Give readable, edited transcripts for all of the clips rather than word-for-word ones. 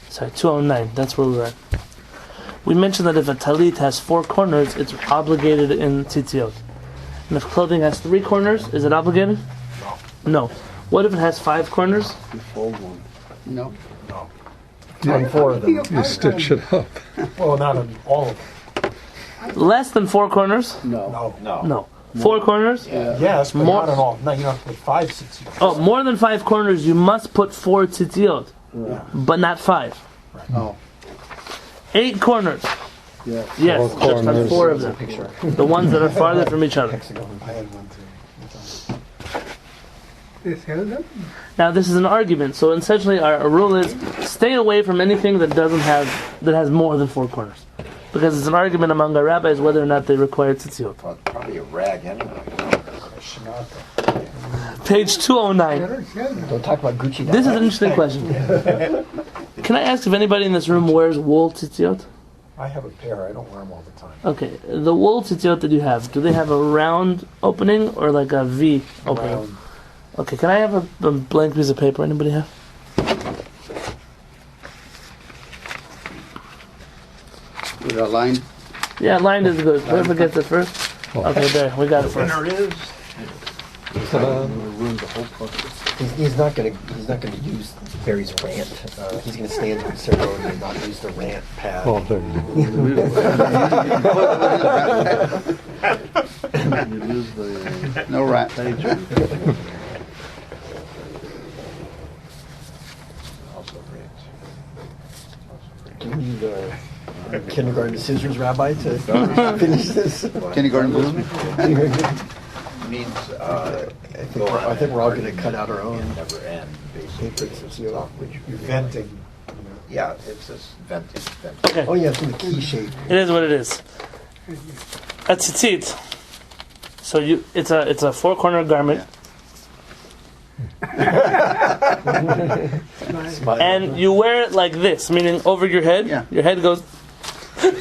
Sorry, 209. That's where we're at. We mentioned that if a talit has 4 corners, it's obligated in tzitziot. And if clothing has 3 corners, is it obligated? No. What if it has 5 corners? You fold one. No. On 4 of them. You stitch it up. Well, not on all of them. Less than 4 corners? No. 4 corners? Yes, but More- not on all. No, you don't have to put 5 tzitziot. Oh, more than 5 corners, you must put 4 tzitziot, but not 5. Oh. 8 corners. Yeah. Yes, Four just on corners. 4 of them. The ones that are farther from each other. I had one too. Now this is an argument, so essentially our rule is stay away from anything that has more than 4 corners, because it's an argument among our rabbis whether or not they require tzitziot. Well, it's probably a rag anyway. Page 209. Don't talk about Gucci. This is an interesting question. Can I ask if anybody in this room wears wool tzitziot? I have a pair. I don't wear them all the time. Okay, the wool tzitziot that you have, do they have a round opening or like a V opening? Round. Okay, can I have a blank piece of paper? Anybody have? With a line. Yeah, lined is good. Whoever gets it first. Okay, there, we got it first. Winner is. Ruined the whole process. He's not gonna use Barry's rant. He's gonna stand in ceremony and not use the rant pad. Oh, there you go. You lose the No rant. page. Also rings. Do we need a kindergarten scissors, Rabbi, to finish this? Kindergarten movement. Means, I think we're all going to cut out our own. never end, basically. Which You're venting. Yeah, it's just venting. Okay. Oh yeah, it's in the key shape. It is what it is. A tzitzit. So it's a 4-corner garment, and you wear it like this, meaning over your head. Yeah. Your head goes. your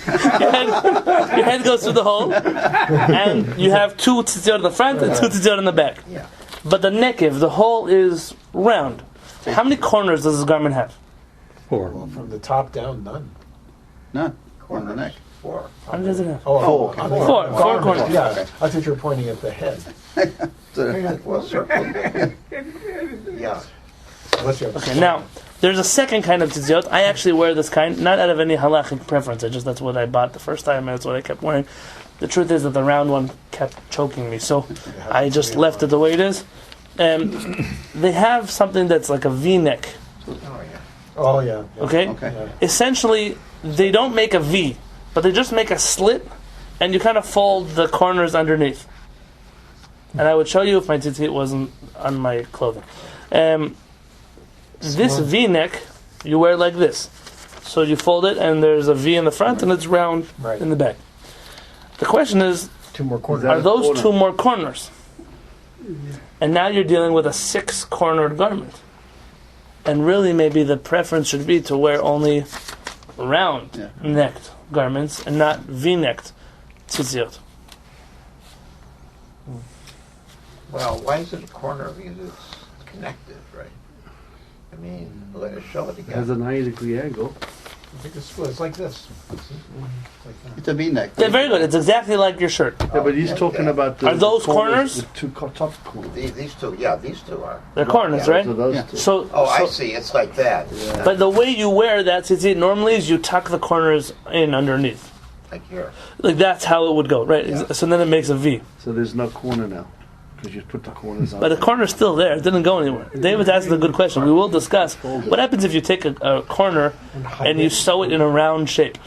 head goes through the hole, and you have 2 tzitziot in the front and 2 tzitziot in the back. Yeah. But the nekev, the hole is round. How many corners does this garment have? 4. Well, from the top down, none. None. On the neck. 4. How many does it have? Oh, on the Four garment, corners. Yeah, I thought you were pointing at the head. Well, circle. Yeah. Unless you have Okay, now there's a second kind of tzitzit. I actually wear this kind, not out of any halachic preference. That's what I bought the first time, and that's what I kept wearing. The truth is that the round one kept choking me, so I just left it the way it is. They have something that's like a V-neck. Oh yeah. Okay. Okay. Essentially, they don't make a V, but they just make a slit, and you kind of fold the corners underneath. And I would show you if my tzitzit wasn't on my clothing. This V-neck you wear like this. So you fold it, and there's a V in the front, and it's round Right. in the back. The question is, 2 more corners. are those 2 more corners? And now you're dealing with a 6-cornered garment. And really, maybe the preference should be to wear only round-necked garments and not V-necked tzitziot. Well, why is it a corner? Because it's connected, right? I mean, let us show it It has again. a 90-degree angle. I think it's like this. It's a V-neck. Yeah, very good. It's exactly like your shirt. Yeah, but he's talking about the Are those corners? The 2 top corners. These two are. They're corners, Yeah, right? So those Yeah. 2. So, Oh, I see. It's like that. but the way you wear that tzitzit normally is you tuck the corners in underneath. Like here. Like that's how it would go, right? Yeah. So then it makes a V. So there's no corner now. Because you put the corners on. But the corner's still there. It didn't go anywhere. David's asking a good question. We will discuss what happens if you take a corner and you sew it in a round shape.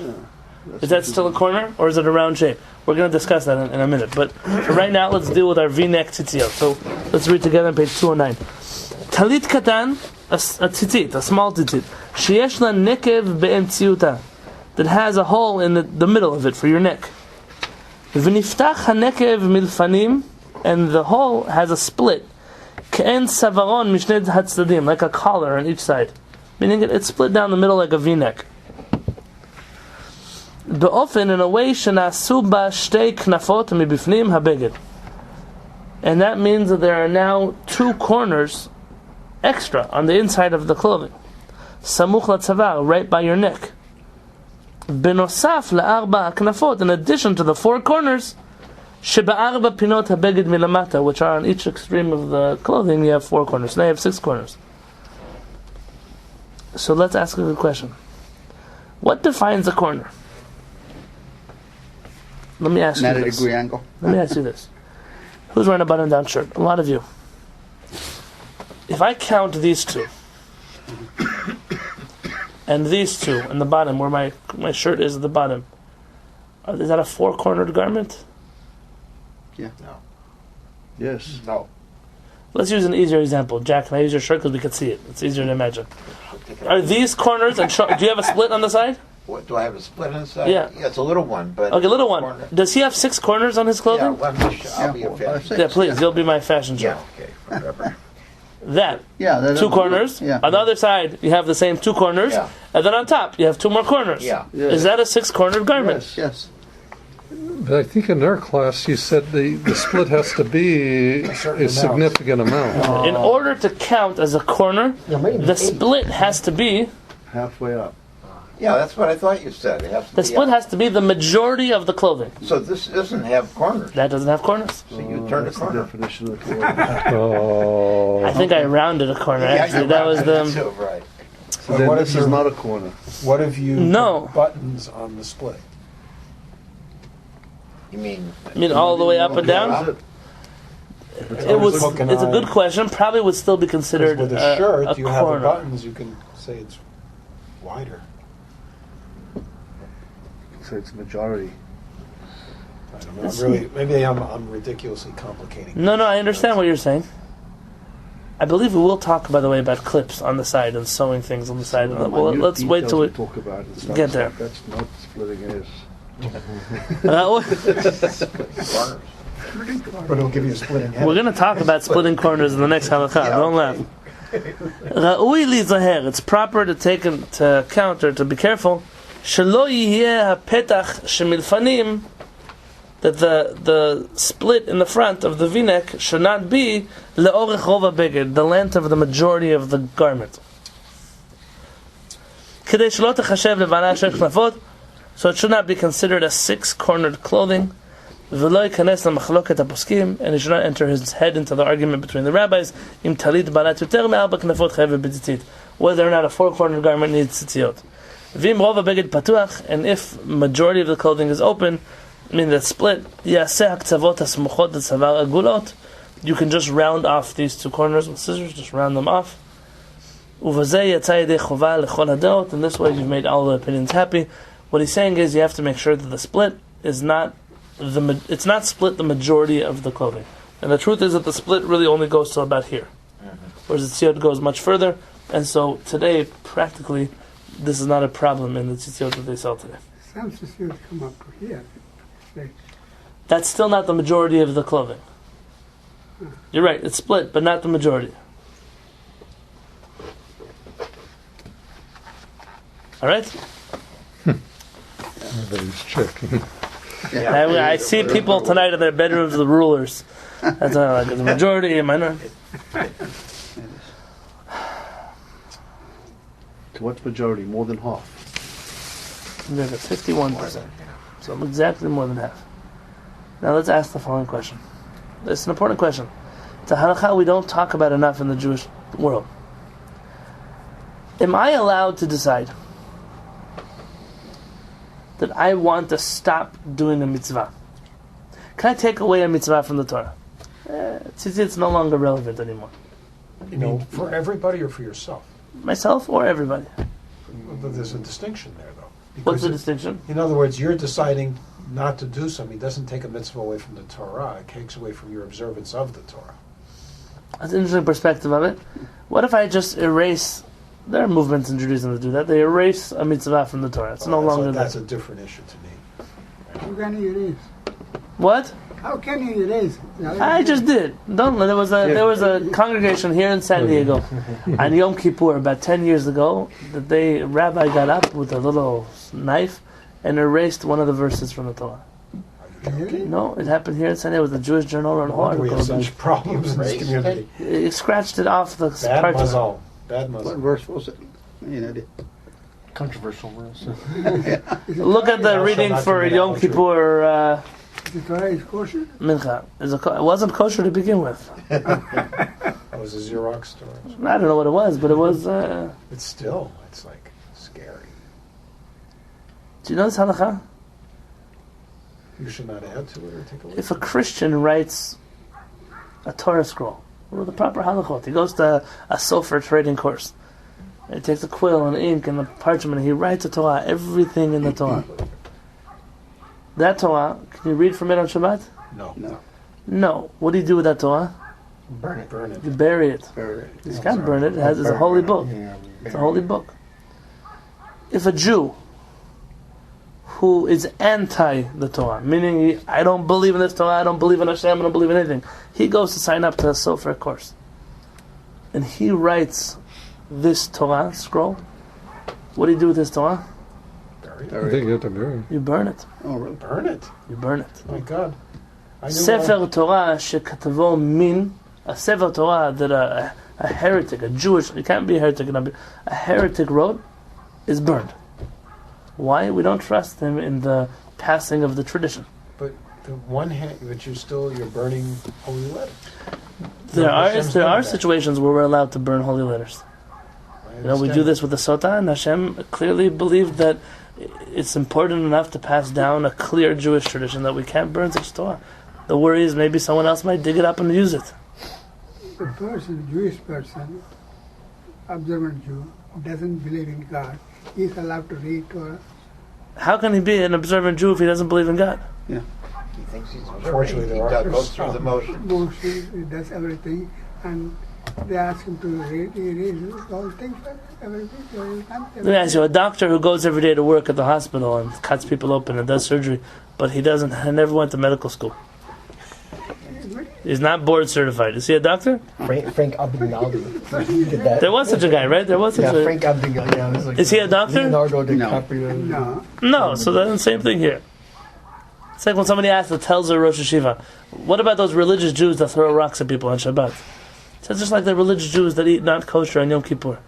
Is that still a corner or is it a round shape? We're going to discuss that in a minute. But for right now, let's deal with our V-neck tzitzit. So let's read together on page 209. Talit katan, a tzitzit, a small tzitzit. Sheyesh la nekev be'emtziuta, that has a hole in the middle of it for your neck. V'niftach hanekev milfanim, and the hole has a split. Ke'en savaron mishnei hatzadim, like a collar on each side. Meaning it's split down the middle like a V-neck. Be'ofen, in a way, shenasu ba shtei knafot mibifnim habeged. And that means that there are now 2 corners extra on the inside of the clothing. samuch latzavar, right by your neck. Benosaf la'arba aknafot, in addition to the four corners, sheba'arba pinot habeged milamata, which are on each extreme of the clothing, you have four corners. Now you have 6 corners. So let's ask a good question. What defines a corner? Let me ask you this. 90-degree angle. Let me ask you this. Who's wearing a button-down shirt? A lot of you. If I count these two, and these two in the bottom, where my shirt is at the bottom, is that a 4-cornered garment? Yeah. No. Yes. No. Let's use an easier example. Jack, can I use your shirt because we can see it? It's easier to imagine. Are these corners, and do you have a split on the side? What, do I have a split inside? Yeah. Yeah, it's a little one, but... Okay, little one. corner. Does he have 6 corners on his Yeah, clothing? I'll be a fan. Yeah, please. You'll be my fashion show. Yeah, okay, whatever. That. Yeah. 2 corners. Yeah. On the other side, you have the same 2 corners. Yeah. And then on top, you have 2 more corners. Yeah. Is that a 6-cornered garment? Yes. But I think in our class you said the split has to be certain a significant amount. In order to count as a corner, Yeah, maybe the 8. split has to be... Halfway up. Yeah, that's what I thought you said. It has to The be split up. has to be the majority of the clothing. So this doesn't have corners. That doesn't have corners. So you turn the That's the corner. definition of the corner. Oh. I think I rounded a corner, Yeah, actually. you're That right. was the... Too, right. So then this is not a corner. What if you No. put buttons on the split? You mean... I mean, all the way up and down? It's a good question. Probably would still be considered With a shirt, a you have the corner. buttons, you can say it's wider. So it's majority. I don't know. Maybe I'm ridiculously complicating. No, I understand what you're saying. I believe we will talk, by the way, about clips on the side and sewing things on the side. Well, Minute let's wait till we... details talk about and stuff. get there. That's not splitting hairs. Corners. But it'll give you a splitting head. We're going to talk about splitting corners in the next halakha. Don't laugh. Ra'ui li zaher. It's proper to take into account or to be careful. Shelo yihye hapetach shemilfanim. That the split in the front of the v-neck should not be le'orech rov ha'beged, the length of the majority of the garment. Kedei shelo techashev levana shel knafot. So it should not be considered a 6-cornered clothing. V'lo yikanes lamachloket haposkim, and he should not enter his head into the argument between the rabbis. Im talit balat yoter me'arba knafot chayav b'tzitzit, whether or not a 4-cornered garment needs tzitziot. V'im rov ha'beged patuach, and if majority of the clothing is open, I mean the split, yaseh haktzavot hasmuchot l'tzavar agulot, you can just round off these 2 corners with scissors, just round them off. Uvazeh yatzah yedei chova lechol hadot, and this way you've made all the opinions happy. What he's saying is you have to make sure that the split is not it's not split the majority of the clothing. And the truth is that the split really only goes to about here. Whereas the tzitziot goes much further. And so today, practically, this is not a problem in the tzitziot that they sell today. Some tzitziot come up here. That's still not the majority of the clothing. You're right, it's split, but not the majority. Alright? Everybody's checking. I see people tonight in their bedrooms with rulers. That's like the majority, am I not? To what majority? More than half. There's a 51%. So exactly more than half. Now let's ask the following question. It's an important question. It's a halakha we don't talk about enough in the Jewish world. Am I allowed to decide that I want to stop doing a mitzvah? Can I take away a mitzvah from the Torah? It's no longer relevant anymore. You know, for everybody or for yourself? Myself or everybody? Well, there's a distinction there, though. What's the Because distinction? in other words, you're deciding not to do something. It doesn't take a mitzvah away from the Torah. It takes away from your observance of the Torah. That's an interesting perspective of it. What if I just erase... There are movements in Judaism that do that. They erase a mitzvah from the Torah. It's no longer That's there. a different issue to me. How can you erase? What? How can you erase? I just did. There was a congregation here in San Diego on Yom Kippur about 10 years ago that a rabbi got up with a little knife and erased one of the verses from the Torah. Really? No, it happened here in San Diego with the Jewish Journal or an No wonder we article. have such problems in this community. It scratched it off the Bad part. muzzle. Bad What muzzle. verse was it? Controversial rules. Look at the reading for Yom Kippur The Torah is kosher? Mincha. It wasn't kosher to begin with. That was a Xerox store. I don't know what it was, but it was... It's like scary. Do you know this halakha? You should not add to it or take away. If a Christian writes a Torah scroll, with the proper halachot, he goes to a Sofer trading course. And he takes a quill and ink and a parchment and he writes a Torah, everything in the Torah. That Torah, can you read from it on Shabbat? No. No. What do you do with that Torah? Burn it. Burn it. You bury it. You can't burn it. It's a holy book. It's a holy book. If a Jew who is anti the Torah, meaning I don't believe in this Torah, I don't believe in Hashem, I don't believe in anything, he goes to sign up to a Sofer course. And he writes this Torah scroll. What do you do with this Torah? Bury it. I think you have to bury it. You burn it. Oh, really? Burn it. You burn it. My God. I knew Sefer Torah shekatavo min, a Sefer Torah that a heretic, a Jewish, you can't be a heretic, a heretic wrote, is burned. Why? We don't trust him in the passing of the tradition. But the one hand, but you're burning holy letters. There Hashem's doing are that. situations where we're allowed to burn holy letters. You know, we do this with the Sotah, and Hashem clearly believed that it's important enough to pass down a clear Jewish tradition that we can't burn such Torah. The worry is maybe someone else might dig it up and use it. The person, Jewish person, observant Jew, doesn't believe in God, is allowed to read Torah. How can he be an observant Jew if he doesn't believe in God? He thinks he's Unfortunately, observing. He there are goes through the motions. Mostly, he does everything, and they ask him to read, he reads all things, everything. Let me ask you, a doctor who goes every day to work at the hospital and cuts people open and does surgery, but he never went to medical school. He's not board certified. Is he a doctor? Frank Abagnale did that. There was such a guy, right? There was such a... Frank Abagnale. Yeah, it was like Is he a doctor? Leonardo DiCaprio. No. No, so that's the same thing here. It's like when somebody asks the Telzer Rosh Hashiva, what about those religious Jews that throw rocks at people on Shabbat? It's just like the religious Jews that eat not kosher on Yom Kippur.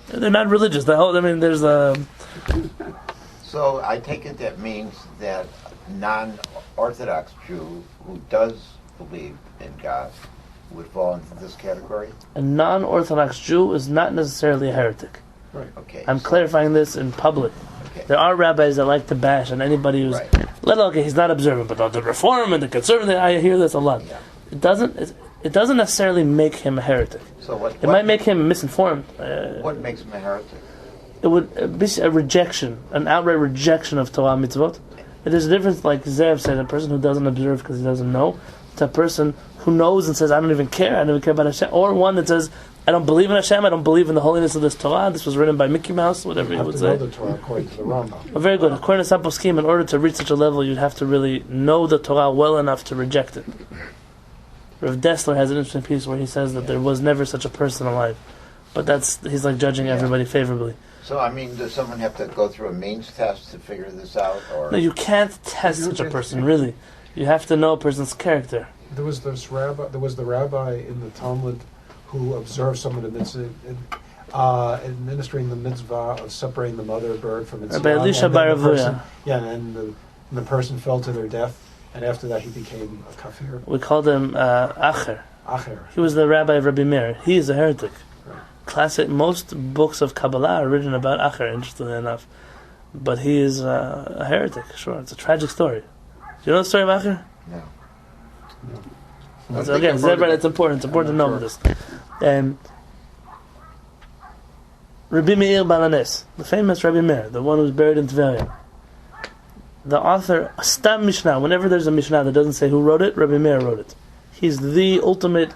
They're not religious. There's a... So I take it that means that non-Orthodox Jew who does believe in God would fall into this category? A non-Orthodox Jew is not necessarily a heretic. Okay. I'm clarifying this in public. Okay. There are rabbis that like to bash on anybody who's... Okay, he's not observant, but the Reform and the Conservative, I hear this a lot. Yeah. It doesn't necessarily make him a heretic. So what? It might make him misinformed. What makes him a heretic? It would be a rejection, an outright rejection of Torah mitzvot. There's a difference, like Zev said, a person who doesn't observe because he doesn't know, to a person who knows and says, I don't even care about Hashem, or one that says, I don't believe in Hashem, I don't believe in the holiness of this Torah, this was written by Mickey Mouse, whatever you would say. You have to know the Torah according to the Rambam. Very good. According to Sample Scheme, in order to reach such a level, you'd have to really know the Torah well enough to reject it. Rav Dessler has an interesting piece where he says that there was never such a person alive. But he's like judging everybody favorably. So, does someone have to go through a means test to figure this out? Or No, you can't test such a person, really. You have to know a person's character. There was the rabbi in the Talmud who observed someone administering the mitzvah of separating the mother bird from its Rabbi young, Elisha and then the Baravuya. person- Yeah, and the person fell to their death, and after that he became a kafir. We called him Acher. Acher. He was the rabbi of Rabbi Meir. He is a heretic. Right. Classic. Most books of Kabbalah are written about Acher, interestingly enough. But he is a heretic, sure. It's a tragic story. Do you know the story of Acher? No. So again, it's important. It's important to know this. Rabbi Meir Balanes, the famous Rabbi Meir, the one who's buried in Tveria. The author, Stam Mishnah, whenever there's a Mishnah that doesn't say who wrote it, Rabbi Meir wrote it. He's the ultimate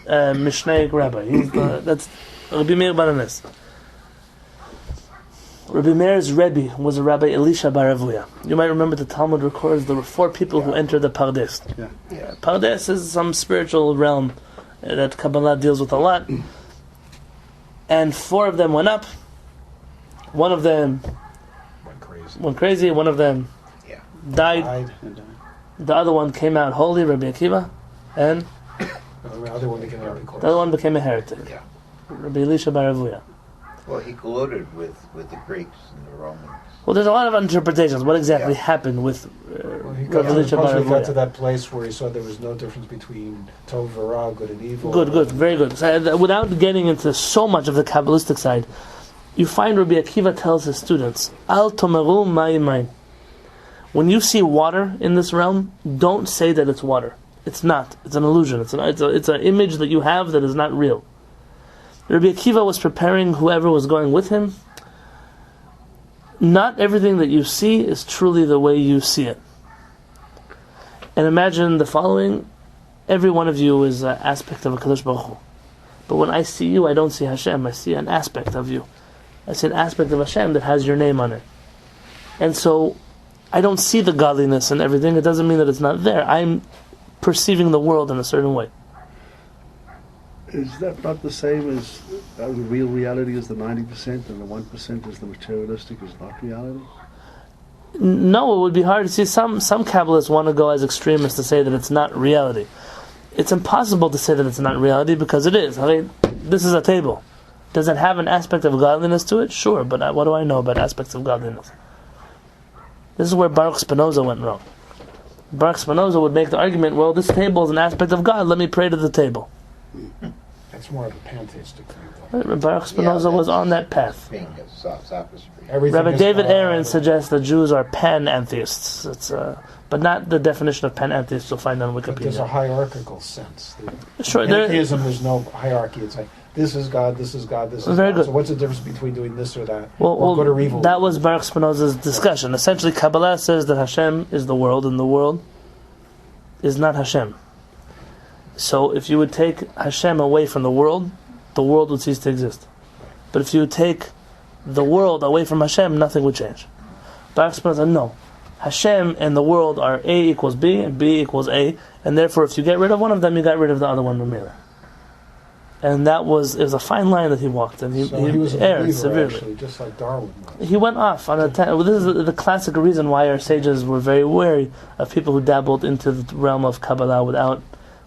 Mishnaic rabbi. That's Rabbi Meir Balanes. Rabbi Meir's Rebbe was a Rabbi Elisha Baravuya. You might remember the Talmud records there were 4 people who entered the Pardes. Yeah. Pardes is some spiritual realm that Kabbalah deals with a lot. And 4 of them went up. One of them went crazy. One of them died. The other one came out holy, Rabbi Akiva. And The other one became a the other one became a heretic. Yeah. Rabbi Elisha Baravuya. Well, he colluded with the Greeks and the Romans. Well, there's a lot of interpretations. What exactly happened with Well, he Rabbi Elisha bar supposedly got to Avuya? that place where he saw there was no difference between Tov and Ra, good and evil. Good, very good. So, without getting into so much of the Kabbalistic side, you find Rabbi Akiva tells his students, Al tomeru ma'imain. When you see water in this realm, don't say that it's water. It's not. It's an illusion. It's an image that you have that is not real. Rabbi Akiva was preparing whoever was going with him. Not everything that you see is truly the way you see it. And imagine the following: every one of you is an aspect of a Kadosh Baruch Hu. But when I see you, I don't see Hashem. I see an aspect of you. I see an aspect of Hashem that has your name on it. And so, I don't see the godliness and everything. It doesn't mean that it's not there. I'm perceiving the world in a certain way. Is that not the same as the real reality is the 90% and the 1% is the materialistic is not reality? No, it would be hard to see. Some Kabbalists want to go as extreme as to say that it's not reality. It's impossible to say that it's not reality because it is. I mean, this is a table. Does it have an aspect of godliness to it? Sure, but what do I know about aspects of godliness? This is where Baruch Spinoza went wrong. Baruch Spinoza would make the argument, well, this table is an aspect of God, let me pray to the table. That's more of a pantheistic thing. Baruch Spinoza was on that path. Being a sophistry. Everything Rabbi is David God. Aaron suggests that Jews are panentheists. But not the definition of panentheists you'll find on But there's a Wikipedia. hierarchical sense. Sure, In there, Pantheism, there's no hierarchy. It's like, this is God, this is God, this is Very God. good. So what's the difference between doing this or that? well, or good or evil? that was Baruch Spinoza's discussion. Essentially, Kabbalah says that Hashem is the world, and the world is not Hashem. So if you would take Hashem away from the world would cease to exist. But if you would take the world away from Hashem, nothing would change. Baruch Spinoza, no. Hashem and the world are A equals B and B equals A, and therefore if you get rid of one of them, you got rid of the other one, Ramira. And it was a fine line that he walked, and he was a erred believer, severely. actually, just like Darwin was. He went off on a well, this is the classic reason why our sages were very wary of people who dabbled into the realm of Kabbalah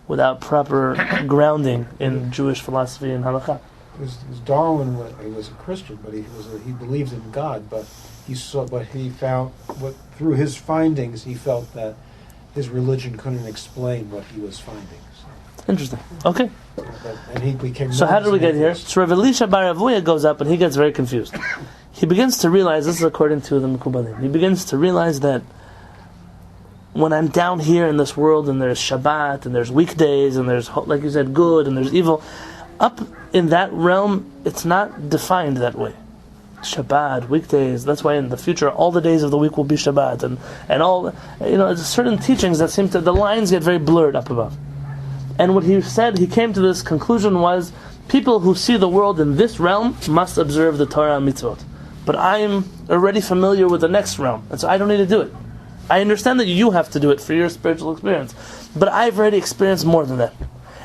without proper grounding in Jewish philosophy and halakha. Because Darwin was a Christian, but he believed in God, but he found through his findings he felt that his religion couldn't explain what he was finding. Interesting. Okay. And he became. So how did we get here? So Rabbi Elisha bar Avuya goes up and he gets very confused. He begins to realize, this is according to the Mekubalim, he begins to realize that when I'm down here in this world and there's Shabbat and there's weekdays and there's, like you said, good and there's evil, up in that realm, it's not defined that way. Shabbat, weekdays, that's why in the future all the days of the week will be Shabbat and all, there's certain teachings that seem to, the lines get very blurred up above. And what he said, he came to this conclusion was, people who see the world in this realm must observe the Torah and mitzvot. But I'm already familiar with the next realm, and so I don't need to do it. I understand that you have to do it for your spiritual experience, but I've already experienced more than that.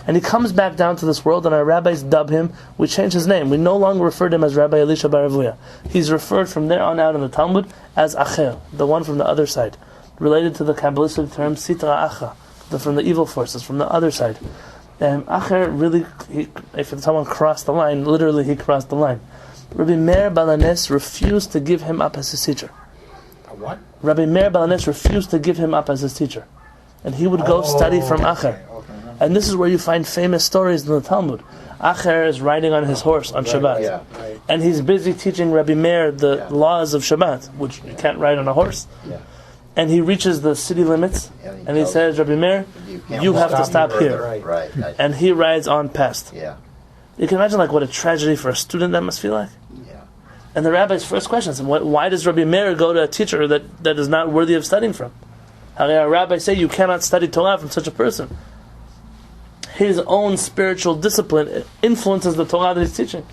And he comes back down to this world, and our rabbis dub him, we change his name. We no longer refer to him as Rabbi Elisha bar Avuya. He's referred from there on out in the Talmud as Acher, the one from the other side, related to the Kabbalistic term Sitra Acha, from the evil forces, from the other side. Acher really, if someone crossed the line, literally he crossed the line. Rabbi Meir Balanes refused to give him up as his teacher. What? Rabbi Meir Balanes refused to give him up as his teacher. And he would go study from Acher. Okay. And this is where you find famous stories in the Talmud. Acher is riding on his horse on Shabbat. Yeah. Right. And he's busy teaching Rabbi Meir the laws of Shabbat, which you can't ride on a horse. Yeah. And he reaches the city limits, and he says, Rabbi Meir, you have to stop here. Right. Right. And he rides on past. Yeah. You can imagine what a tragedy for a student that must feel like. Yeah. And the rabbi's first question is, why does Rabbi Meir go to a teacher that is not worthy of studying from? How our rabbis say you cannot study Torah from such a person. His own spiritual discipline influences the Torah that he's teaching.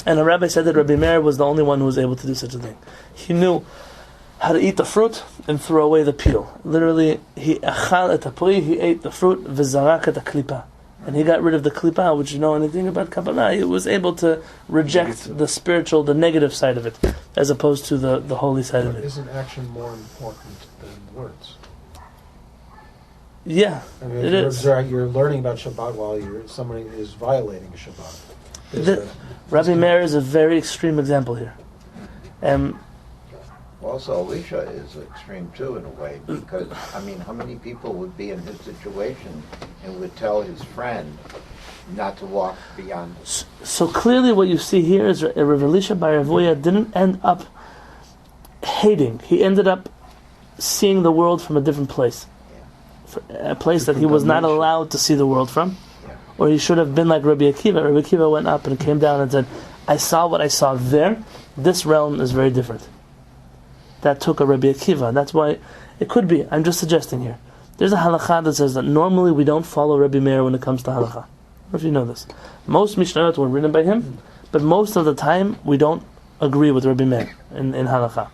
And the rabbi said that Rabbi Meir was the only one who was able to do such a thing. He knew how to eat the fruit and throw away the peel. Literally, he achal et hapri, he ate the fruit, v'zarak et klipa. And he got rid of the klipa, which you know anything about Kabbalah. He was able to reject the spiritual, the negative side of it, as opposed to the holy side of it. Isn't action more important than words? Yeah, I mean, it is. You're learning about Shabbat while somebody is violating Shabbat. Rabbi Meir is a very extreme example here. Also, Elisha is extreme too in a way, because, I mean, how many people would be in his situation and would tell his friend not to walk beyond it? So clearly what you see here is Rav Elisha bar Ravuya didn't end up hating. He ended up seeing the world from a different place. A place that he was not allowed to see the world from. Or he should have been like Rabbi Akiva. Rabbi Akiva went up and came down and said, I saw what I saw there. This realm is very different. That took a Rabbi Akiva. That's why it could be. I'm just suggesting here. There's a halakha that says that normally we don't follow Rabbi Meir when it comes to halakha. I don't know if you know this. Most Mishnayot were written by him, but most of the time we don't agree with Rabbi Meir in halakha.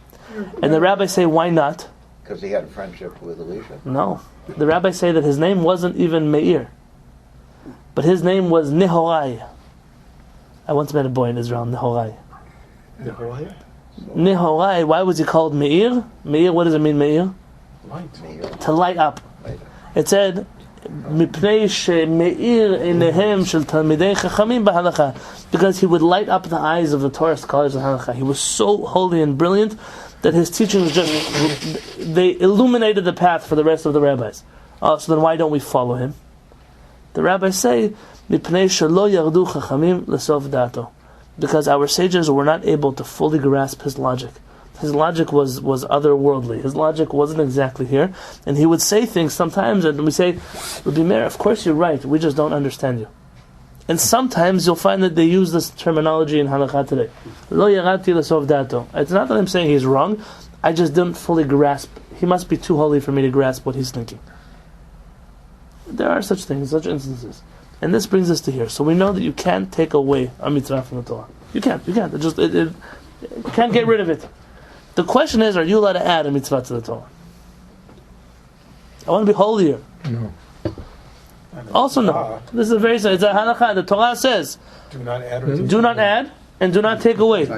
And the rabbis say, why not? Because he had a friendship with Elisha? No. The rabbis say that his name wasn't even Meir, but his name was Nehorai. I once met a boy in Israel, Nehorai. Nehorai, why was he called Meir? Meir, what does it mean, Meir? Light. To light up. It said, because he would light up the eyes of the Torah scholars of halakha. He was so holy and brilliant that his teachings they illuminated the path for the rest of the rabbis. So then why don't we follow him? The rabbis say, because our sages were not able to fully grasp his logic. His logic was otherworldly. His logic wasn't exactly here. And he would say things sometimes, and we say, Rabbi Meir, of course you're right, we just don't understand you. And sometimes you'll find that they use this terminology in halakha today. Lo yarati l'sof dato. It's not that I'm saying he's wrong, I just didn't fully grasp. He must be too holy for me to grasp what he's thinking. There are such things, such instances. And this brings us to here. So we know that you can't take away a mitzvah from the Torah. You can't. You can't get rid of it. The question is, are you allowed to add a mitzvah to the Torah? I want to be holier. No. Also no. This is very simple. It's a halakha. The Torah says, Do not add and do not take away.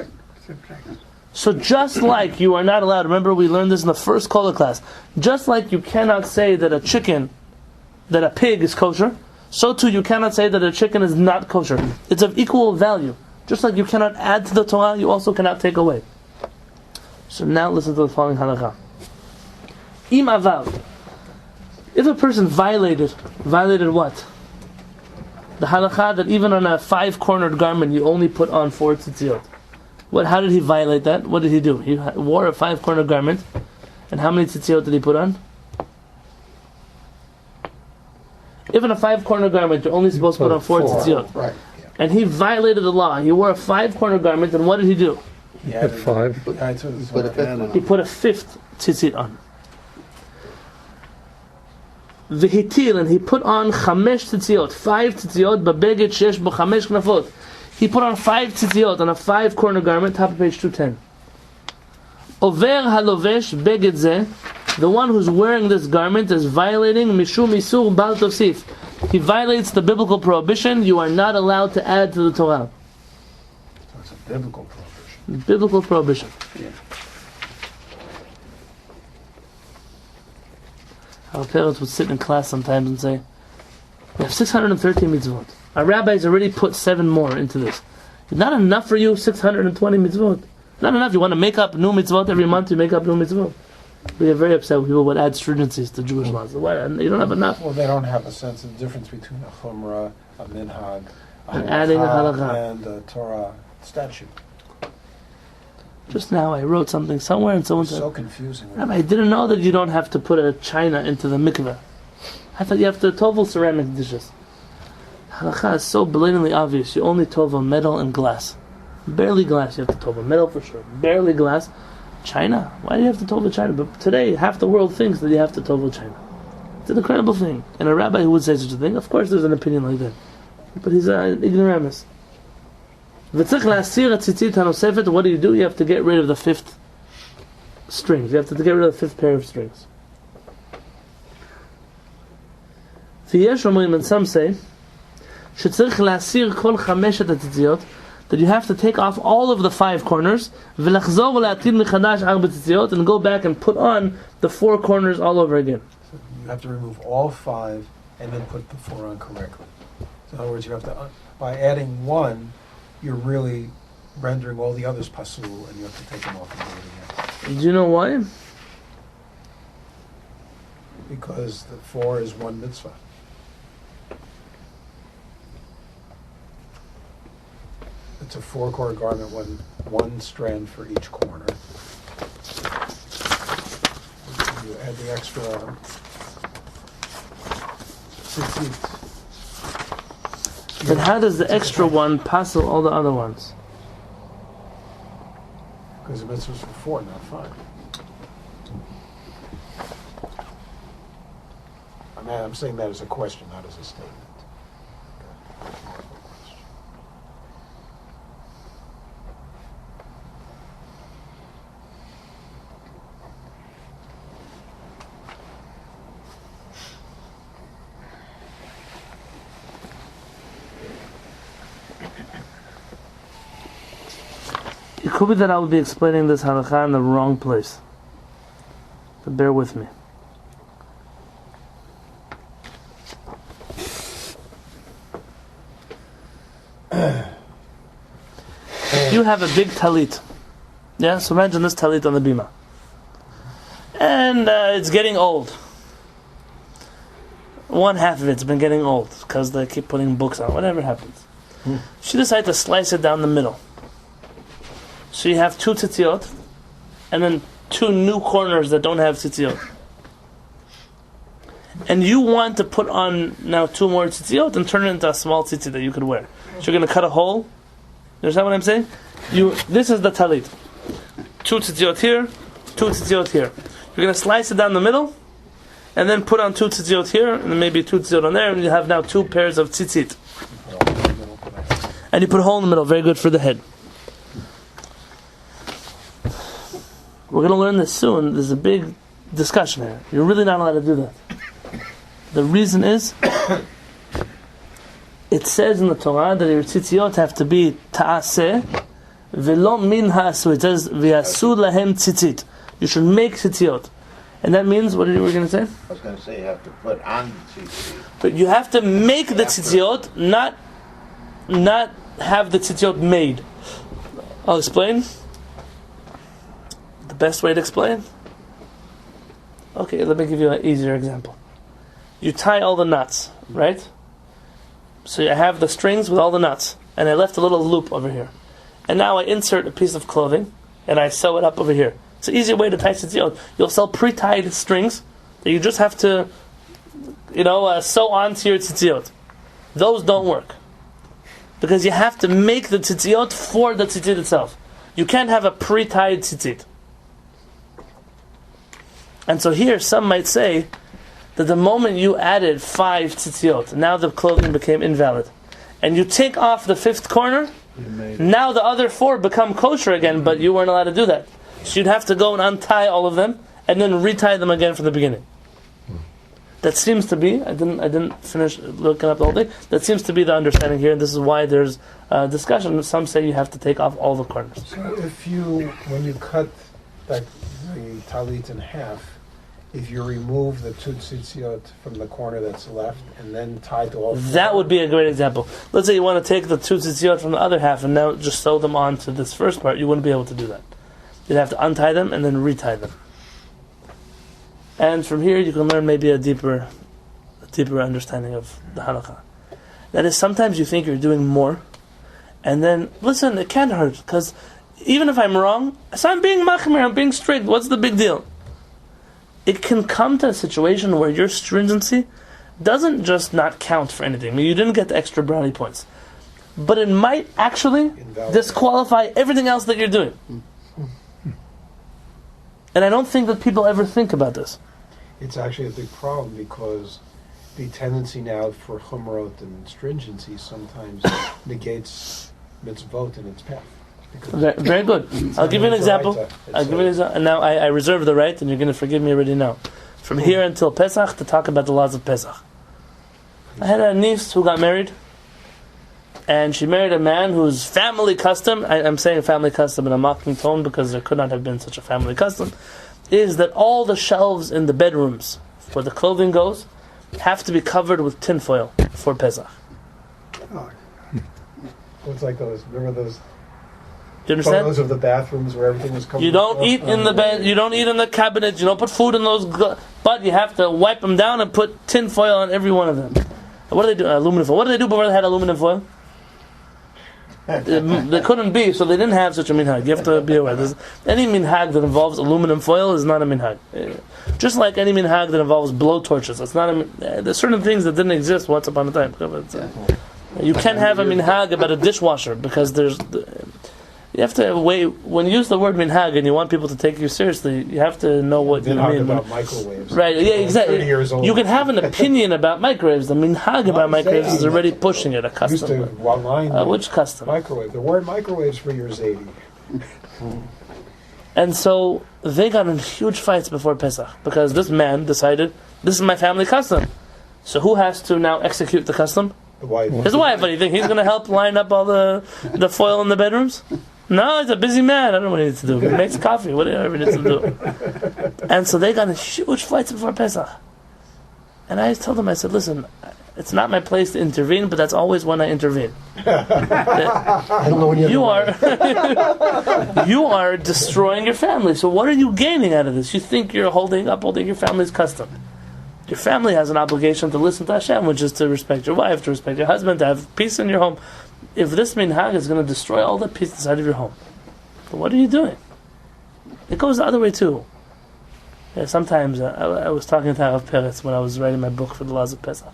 So just like you are not allowed, remember we learned this in the first Kollel class, just like you cannot say that a pig is kosher, so too you cannot say that a chicken is not kosher. It's of equal value. Just like you cannot add to the Torah, you also cannot take away. So now listen to the following halakha. Im avav. If a person violated what? The halakha that even on a 5-cornered garment you only put on 4 tzitziot. How did he violate that? What did he do? He wore a 5-cornered garment, and how many tzitziot did he put on? If in a 5-cornered garment you're only supposed to put on 4 tzitziot. Right. And he violated the law. He wore a 5-cornered garment, and what did he do? He had 5. He put a 5th tzitzit on. V'hitil, and he put on 5 tzitziot, 5 tzitziot, babeged shesh bo 5 knafot. He put on 5 tzitziot on a 5-corner garment, top of page 210. Over halovesh beged zeh, the one who's wearing this garment is violating mishum isur bal tosif. He violates the biblical prohibition. You are not allowed to add to the Torah. So it's a biblical prohibition. Biblical prohibition. Yeah. Our parents would sit in class sometimes and say, we have 613 mitzvot. Our rabbis already put 7 more into this. It's not enough for you, 620 mitzvot. Not enough. You want to make up new mitzvot every month, you make up new mitzvot. We are very upset when people would add stringencies to Jewish laws. You don't have enough. Well, they don't have a sense of the difference between a chumrah, a minhag, And adding a halakha. and a Torah statute. Just now I wrote something somewhere and someone It's said, so confusing. Rabbi, I didn't know that you don't have to put a china into the mikveh. I thought you have to tovel ceramic dishes. Halakha is so blatantly obvious. You only tovel metal and glass. Barely glass you have to tovel. Metal for sure. Barely glass. China? Why do you have to tovel China? But today, half the world thinks that you have to tovel China. It's an incredible thing. And a rabbi who would say such a thing, of course there's an opinion like that. But he's an ignoramus. What do? You have to get rid of the 5th strings. You have to get rid of the 5th pair of strings. And some say that you have to take off all of the 5 corners and go back and put on the 4 corners all over again. So you have to remove all 5 and then put the 4 on correctly. So in other words, you have to, by adding 1, you're really rendering all the others pasul, and you have to take them off and do it again. Do you know why? Because the 4 is one mitzvah. It's a 4-core garment, one strand for each corner. You add the extra tzitzit. But how does the extra one passel all the other ones? Because the mitzvah's for 4, not 5. I'm saying that as a question, not as a statement. It could be that I would be explaining this halakha in the wrong place. But bear with me. You have a big talit. Yeah, so imagine this talit on the bima. And it's getting old. One half of it's been getting old because they keep putting books on, whatever happens. She decided to slice it down the middle. So you have 2 tzitziot, and then 2 new corners that don't have tzitziot. And you want to put on now 2 more tzitziot and turn it into a small tzitzit that you could wear. So you're going to cut a hole. You understand what I'm saying? This is the talit. 2 tzitziot here, 2 tzitziot here. You're going to slice it down the middle, and then put on 2 tzitziot here, and then maybe 2 tzitziot on there, and you have now 2 pairs of tzitzit. And you put a hole in the middle, very good for the head. We're going to learn this soon. There's a big discussion here. You're really not allowed to do that. The reason is, it says in the Torah that your tzitziot have to be ta'aseh, velo min ha'asu. It says, v'yasu lahem tzitzit. You should make tzitziot. And that means, what were you going to say? I was going to say you have to put on the tzitzit. But you have to make the tzitziot, not have the tzitziot made. I'll explain. The best way to explain? Okay, let me give you an easier example. You tie all the knots, right? So I have the strings with all the knots, and I left a little loop over here. And now I insert a piece of clothing, and I sew it up over here. It's an easier way to tie tzitziot. You'll sell pre-tied strings that you just have to, sew onto your tzitziot. Those don't work. Because you have to make the tzitziot for the tzitzit itself. You can't have a pre-tied tzitzit. And so here, some might say that the moment you added 5 tzitziot, now the clothing became invalid. And you take off the 5th corner, now the other 4 become kosher again, but you weren't allowed to do that. So you'd have to go and untie all of them, and then retie them again from the beginning. That seems to be, I didn't finish looking up the whole thing, that seems to be the understanding here, and this is why there's a discussion. Some say you have to take off all the corners. So when you cut the talit in half, if you remove the 2 tzitziot from the corner that's left and then tie to all 4. That would be a great example. Let's say you want to take the 2 tzitziot from the other half and now just sew them on to this first part. You wouldn't be able to do that. You'd have to untie them and then retie them. And from here you can learn maybe a deeper understanding of the halakha. That is, sometimes you think you're doing more, and then, listen, it can't hurt, because even if I'm wrong, so I'm being machmir, I'm being strict, what's the big deal? It can come to a situation where your stringency doesn't just not count for anything. I mean, you didn't get the extra brownie points, but it might actually disqualify everything else that you're doing. And I don't think that people ever think about this. It's actually a big problem because the tendency now for chumrot and stringency sometimes negates mitzvot in its path. Very good. I'll give you an example. And now I reserve the right, and you're going to forgive me already now. From here until Pesach to talk about the laws of Pesach. I had a niece who got married, and she married a man whose family custom, I'm saying family custom in a mocking tone because there could not have been such a family custom, is that all the shelves in the bedrooms where the clothing goes have to be covered with tinfoil for Pesach. It's like those. Remember those Do you understand? photos of the bathrooms where everything was covered? You don't eat in the bed. You don't eat in the cabinet. You don't put food in those. But you have to wipe them down and put tin foil on every one of them. What do they do? Aluminum foil. What did they do before they had aluminum foil? They couldn't be, so they didn't have such a minhag. You have to be aware. Any minhag that involves aluminum foil is not a minhag. Just like any minhag that involves blowtorches, it's not a. There's certain things that didn't exist once upon a time. You can't have a minhag about a dishwasher because there's. You have to wait when you use the word minhag and you want people to take you seriously. You have to know what you mean. About microwaves, right? Yeah, exactly. 30 years old. You can have an opinion about microwaves. The minhag about microwaves is already pushing it. A custom. Used to online. Which custom? Microwave. There weren't microwaves for years 80. And so they got in huge fights before Pesach because this man decided this is my family custom. So who has to now execute the custom? The wife. His wife. But you think he's going to help line up all the foil in the bedrooms? No, he's a busy man. I don't know what he needs to do. He makes coffee, whatever he needs to do. And so they got in huge fights before Pesach. And I told him, I said, listen, it's not my place to intervene, but that's always when I intervene. I don't know when you are destroying your family. So what are you gaining out of this? You think you're upholding your family's custom. Your family has an obligation to listen to Hashem, which is to respect your wife, to respect your husband, to have peace in your home. If this minhag is going to destroy all the peace inside of your home, then what are you doing? It goes the other way too. Yeah, sometimes I was talking to Harav Peretz when I was writing my book for the laws of Pesach.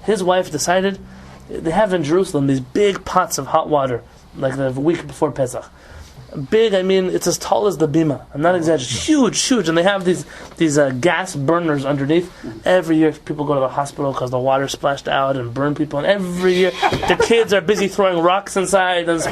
His wife decided, they have in Jerusalem these big pots of hot water, like the week before Pesach. Big, I mean, it's as tall as the bima. I'm not exaggerating. Huge. And they have these gas burners underneath. Every year people go to the hospital because the water splashed out and burned people. And every year the kids are busy throwing rocks inside. And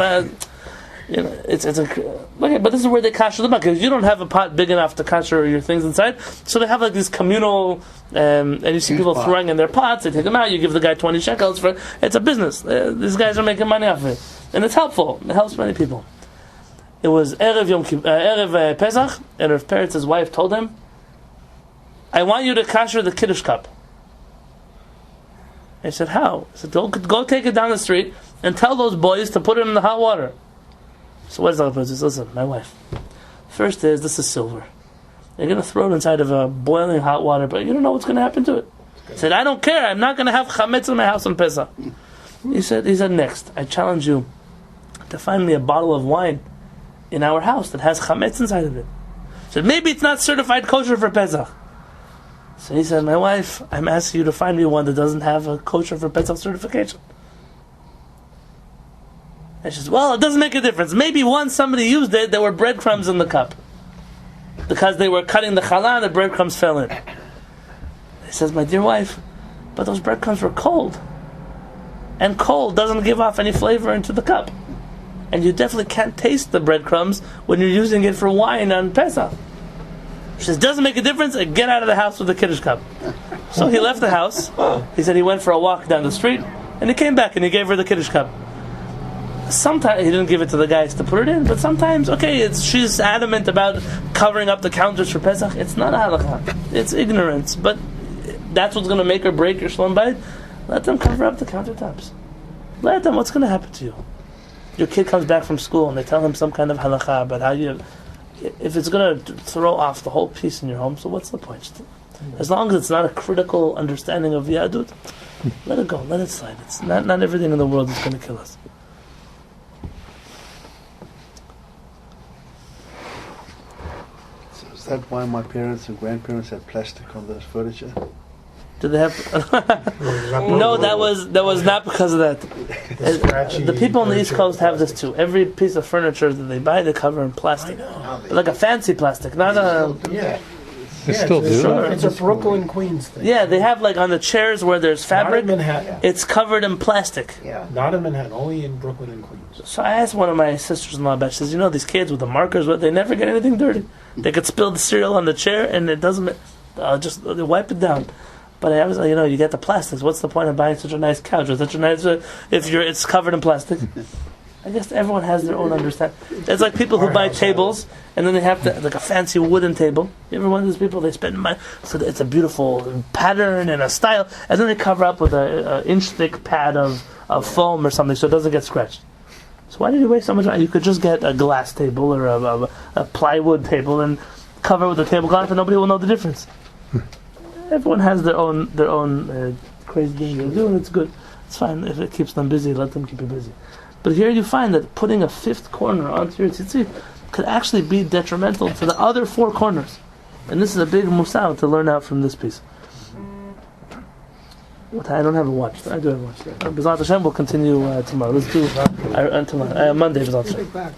but this is where they kasher them out, because you don't have a pot big enough to kasher your things inside. So they have like these communal, and you see people throwing in their pots. They take them out. You give the guy 20 shekels for it. It's a business. These guys are making money off of it, and it's helpful. It helps many people. It was Erev Pesach, and Rav Peretz's wife told him, I want you to kasher the Kiddush cup. And he said, how? He said, go take it down the street and tell those boys to put it in the hot water. So what does Rav Peretz say? Listen, my wife, first this is silver. You're going to throw it inside of a boiling hot water, but you don't know what's going to happen to it. He said, I don't care. I'm not going to have chametz in my house on Pesach. He said, next, I challenge you to find me a bottle of wine in our house that has chametz inside of it. So maybe it's not certified kosher for Pesach. So he said, my wife, I'm asking you to find me one that doesn't have a kosher for Pesach certification. And she says, well, it doesn't make a difference. Maybe once somebody used it, there were breadcrumbs in the cup. Because they were cutting the challah, the breadcrumbs fell in. He says, my dear wife, but those breadcrumbs were cold. And cold doesn't give off any flavor into the cup. And you definitely can't taste the breadcrumbs when you're using it for wine on Pesach. She says, doesn't make a difference, get out of the house with the Kiddush cup. So he left the house. He said he went for a walk down the street, and he came back and he gave her the Kiddush cup. Sometimes he didn't give it to the guys to put it in, but sometimes, she's adamant about covering up the counters for Pesach. It's not halakha. It's ignorance. But that's what's going to make or break your shalom bayit. Let them cover up the countertops. Let them. What's going to happen to you? Your kid comes back from school and they tell him some kind of halakha about how if it's going to throw off the whole piece in your home, so what's the point? As long as it's not a critical understanding of Yadut, let it go, let it slide. It's not everything in the world is going to kill us. So is that why my parents and grandparents had plastic on their furniture? Did they have? No, that was not because of that. The people on the East Coast have this too. Every piece of furniture that they buy, they cover in plastic, like a fancy plastic, not a. They still do. Sure. It's a Brooklyn, Queens thing. Yeah, they have like on the chairs where there's fabric. Not in Manhattan. It's covered in plastic. Yeah. Not in Manhattan, only in Brooklyn and Queens. So I asked one of my sisters-in-law about. She says, these kids with the markers, they never get anything dirty. They could spill the cereal on the chair and it doesn't. Just they wipe it down. But I was like, you get the plastics. What's the point of buying such a nice couch or such a nice it's covered in plastic? I guess everyone has their own understanding. It's like people who buy tables and then they have like a fancy wooden table. You ever one of those people, they spend money, so it's a beautiful pattern and a style, and then they cover up with an inch thick pad of foam or something so it doesn't get scratched. So why did you waste so much time? You could just get a glass table or a plywood table and cover with a tablecloth, and nobody will know the difference. Everyone has their own crazy thing to do, and it's good. It's fine if it keeps them busy. Let them keep you busy. But here you find that putting a fifth corner onto your tzitzit could actually be detrimental to the other four corners, and this is a big musar to learn out from this piece. I don't have a watch. I do have a watch. B'ezrat Hashem, we'll continue tomorrow. Let's do tomorrow. Monday, B'ezrat Hashem.